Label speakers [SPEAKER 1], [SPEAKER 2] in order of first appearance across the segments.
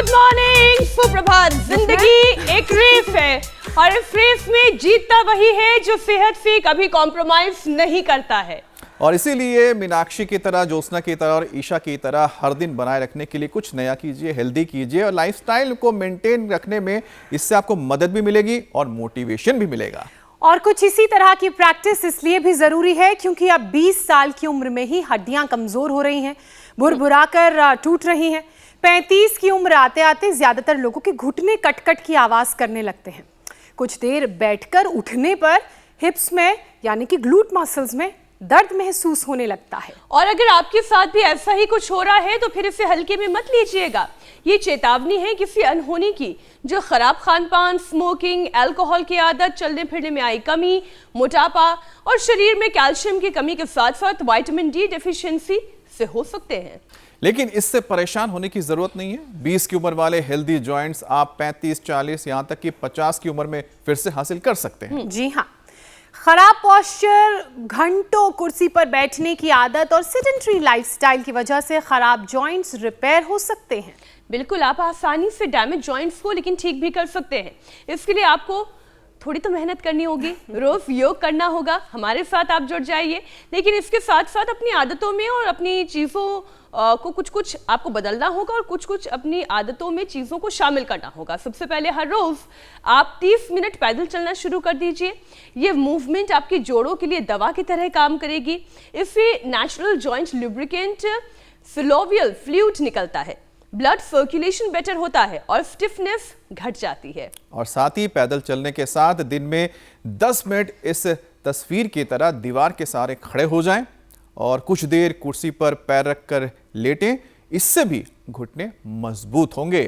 [SPEAKER 1] Good morning, सुप्रभात। जिंदगी एक रेस है और इस रेस में जीतता वही है जो सेहत से कभी कॉम्प्रोमाइज नहीं करता है।
[SPEAKER 2] और इसीलिए मीनाक्षी की तरह, ज्योत्सना की तरह और ईशा की तरह हर दिन बनाए रखने के लिए कुछ नया कीजिए, हेल्दी कीजिए और लाइफस्टाइल को मेंटेन रखने में इससे आपको मदद भी मिलेगी और मोटिवेशन भी मिलेगा।
[SPEAKER 3] और कुछ इसी तरह की प्रैक्टिस इसलिए भी जरूरी है क्योंकि अब 20 साल की उम्र में ही हड्डियां कमजोर हो रही हैं, भुरभुराकर टूट रही हैं। 35 की उम्र आते आते ज्यादातर लोगों के घुटने कट-कट की आवाज करने लगते हैं। कुछ देर बैठकर उठने पर हिप्स में यानी कि ग्लूट मसल्स में दर्द महसूस होने लगता है।
[SPEAKER 1] और अगर आपके साथ भी ऐसा ही कुछ हो रहा है तो फिर इसे हल्के में मत लीजिएगा। ये चेतावनी है किसी अनहोनी की, जो खराब खानपान, स्मोकिंग, अल्कोहल की आदत, चलने फिरने में आई कमी, मोटापा और शरीर में कैल्शियम की कमी के साथ साथ विटामिन डी डेफिशिएंसी से हो सकते हैं।
[SPEAKER 2] लेकिन इससे परेशान होने की जरूरत नहीं है। 20 की उम्र वाले हेल्दी जॉइंट्स आप 35, 40 यहाँ तक कि 50 की उम्र में फिर से हासिल कर सकते हैं।
[SPEAKER 3] जी हाँ, खराब पोस्चर, घंटों कुर्सी पर बैठने की आदत और सेडेंटरी लाइफस्टाइल की वजह से खराब जॉइंट्स रिपेयर हो सकते हैं।
[SPEAKER 1] बिल्कुल, आप आसानी से डैमेज जॉइंट्स को लेकिन ठीक भी कर सकते हैं। इसके लिए आपको थोड़ी तो मेहनत करनी होगी, रोज योग करना होगा। हमारे साथ आप जुड़ जाइए, लेकिन इसके साथ साथ अपनी आदतों में और अपनी चीज़ों को कुछ आपको बदलना होगा और कुछ अपनी आदतों में चीज़ों को शामिल करना होगा। सबसे पहले हर रोज़ आप 30 मिनट पैदल चलना शुरू कर दीजिए। ये मूवमेंट आपके जोड़ों के लिए दवा की तरह काम करेगी। इससे नेचुरल जॉइंट लुब्रिकेंट सिलोवियल फ्लूइड निकलता है, ब्लड सर्कुलेशन बेटर होता है और स्टिफनेस घट जाती है।
[SPEAKER 2] और साथ ही पैदल चलने के साथ दिन में 10 मिनट इस तस्वीर की तरह दीवार के सहारे खड़े हो जाएं और कुछ देर कुर्सी पर पैर रखकर लेटें। इससे भी घुटने मजबूत होंगे।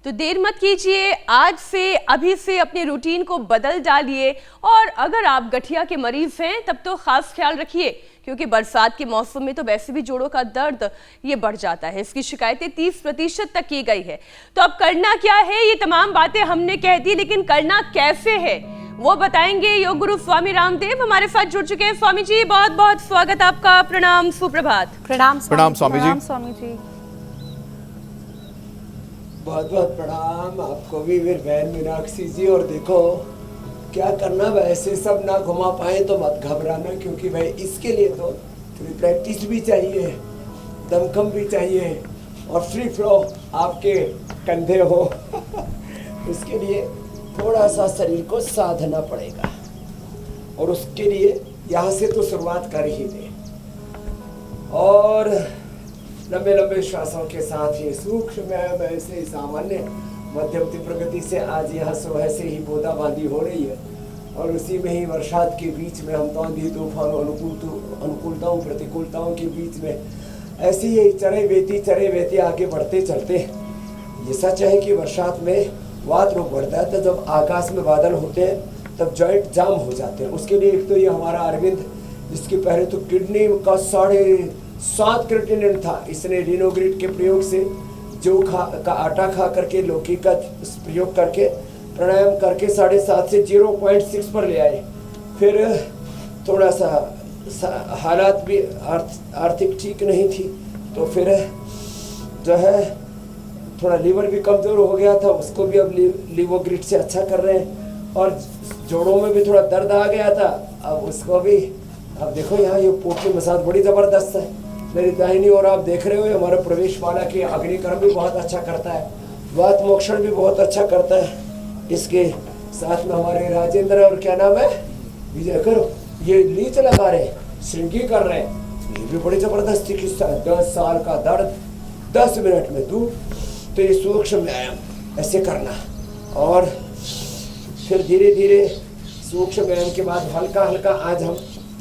[SPEAKER 1] तो देर मत कीजिए, आज से अभी से अपने रूटीन को बदल डालिए। और अगर आप गठिया के मरीज हैं तब तो खास ख्याल रखिए, क्योंकि बरसात के मौसम में तो वैसे भी जोड़ों का दर्द ये बढ़ जाता है। इसकी शिकायतें 30% तक की गई है। तो अब करना क्या है, ये तमाम बातें हमने कह दी, लेकिन करना कैसे है वो बताएंगे योग गुरु स्वामी रामदेव हमारे साथ जुड़ चुके हैं। स्वामी जी, बहुत बहुत स्वागत आपका। प्रणाम, सुप्रभात।
[SPEAKER 3] प्रणाम
[SPEAKER 2] स्वामी जी।
[SPEAKER 3] स्वामी जी,
[SPEAKER 4] बहुत बहुत प्रणाम आपको भी मेरी बहन मीनाक्षी जी। और देखो क्या करना, वैसे सब ना घुमा पाए तो मत घबराना, क्योंकि भाई इसके लिए तो थोड़ी प्रैक्टिस भी चाहिए, दमखम भी चाहिए और फ्री फ्लो आपके कंधे हो उसके लिए थोड़ा सा शरीर को साधना पड़ेगा। और उसके लिए यहाँ से तो शुरुआत कर ही दे और लंबे लंबे श्वासों के साथ ही सूक्ष्म ऐसे सामान्य मध्यम प्रगति से आज यहाँ सुबह से ही बूंदाबांदी हो रही है। और उसी में ही बरसात के बीच में हम तो आंधी तूफान अनुकूलताओं प्रतिकूलताओं के बीच में ऐसे ही चरे बेती आगे बढ़ते चलते। ये सच है कि बरसात में वात रोग बढ़ता है, तो जब आकाश में बादल होते हैं तब जॉइंट जाम हो जाते हैं। उसके लिए एक तो ये हमारा अरविंद, जिसके पहले तो किडनी का 7.5 क्रिएटिनिन था, इसने रिनोग्रिड के प्रयोग से जौ का आटा खा करके, लौकी का प्रयोग करके, प्राणायाम करके 7.5 से 0.6 पर ले आए। फिर थोड़ा सा हालात भी आर्थिक ठीक नहीं थी, तो फिर जो है थोड़ा लीवर भी कमज़ोर हो गया था, उसको भी अब लिवोग्रिड से अच्छा कर रहे हैं। और जोड़ों में भी थोड़ा दर्द आ गया था, अब उसको भी, अब देखो यहाँ ये पोट की मसाज बड़ी ज़बरदस्त है। मेरी दाहिनी ओर आप देख रहे हो, हमारा प्रवेश वाला के अग्निकर्म भी बहुत अच्छा करता है, वात मोक्षण भी बहुत अच्छा करता है। इसके साथ में हमारे राजेंद्र और क्या नाम है विजय करो, ये लीच लगा रहे हैं, श्रृंगी कर रहे हैं, ये भी बड़ी ज़बरदस्त चिकित्सा है। 10 साल का दर्द 10 मिनट में दूर। तो ये सूक्ष्म व्यायाम ऐसे करना और फिर धीरे धीरे सूक्ष्म व्यायाम के बाद हल्का हल्का आज हम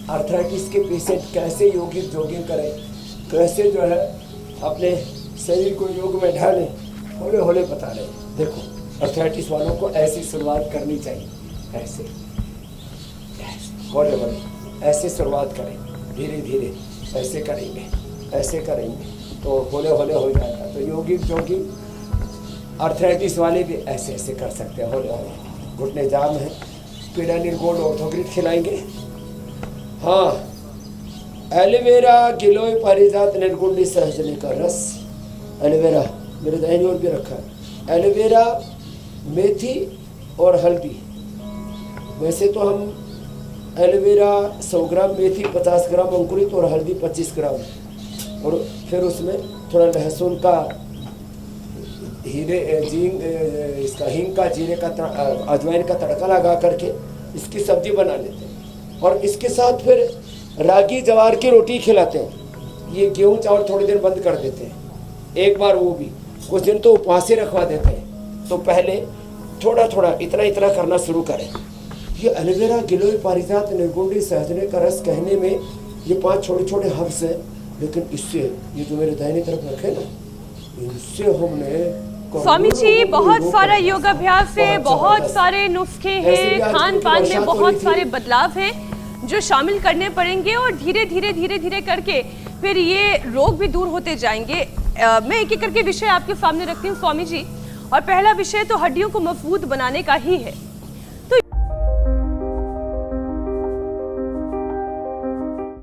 [SPEAKER 4] आर्थराइटिस के पेशेंट कैसे जॉगिंग करें, कैसे जो है अपने शरीर को योग में ढालें, हौले हौले बता रहे। देखो आर्थराइटिस वालों को ऐसी शुरुआत करनी चाहिए, ऐसे हौले हौले ऐसे शुरुआत करें, धीरे धीरे ऐसे करेंगे तो हौले हौले हो जाएगा। तो जॉगिंग आर्थराइटिस वाले भी ऐसे ऐसे कर सकते हैं, हौले हौले। घुटने जाम है, पीडानिल गोल्ड ऑर्थोग्रिड खिलाएंगे। हाँ, एलोवेरा गिलोय पारिजात निर्गुंडी सहजनी का रस, एलोवेरा मेरे दाहिनी ओर भी रखा है, एलोवेरा, मेथी और हल्दी। वैसे तो हम एलोवेरा 100 ग्राम, मेथी 50 ग्राम अंकुरित और हल्दी 25 ग्राम, और फिर उसमें थोड़ा लहसुन का, इसका हींग का, जीरे का, अजवाइन का तड़का लगा करके इसकी सब्जी बना लेते हैं। और इसके साथ फिर रागी जवार की रोटी खिलाते हैं। ये गेहूँ चावल थोड़ी देर बंद कर देते हैं, एक बार वो भी, कुछ दिन तो उपवास ही रखवा देते हैं। तो पहले थोड़ा थोड़ा इतना इतना करना शुरू करें। ये एलोवेरा, गिलोय, पारिजात, निर्गुंडी, सहजने का रस कहने में ये 5 छोटे छोटे हर्ब्स हैं, लेकिन इससे ये जो मेरे दाहिनी तरफ रखे ना, इनसे हमने
[SPEAKER 1] स्वामी जी बहुत सारा योगाभ्यास है, बहुत सारे नुस्खे हैं, खान पान में बहुत सारे बदलाव हैं जो शामिल करने पड़ेंगे, और धीरे धीरे धीरे धीरे करके फिर ये रोग भी दूर होते जाएंगे। मैं एक एक करके विषय आपके सामने रखती हूँ स्वामी जी, और पहला विषय तो हड्डियों को मजबूत बनाने का ही है।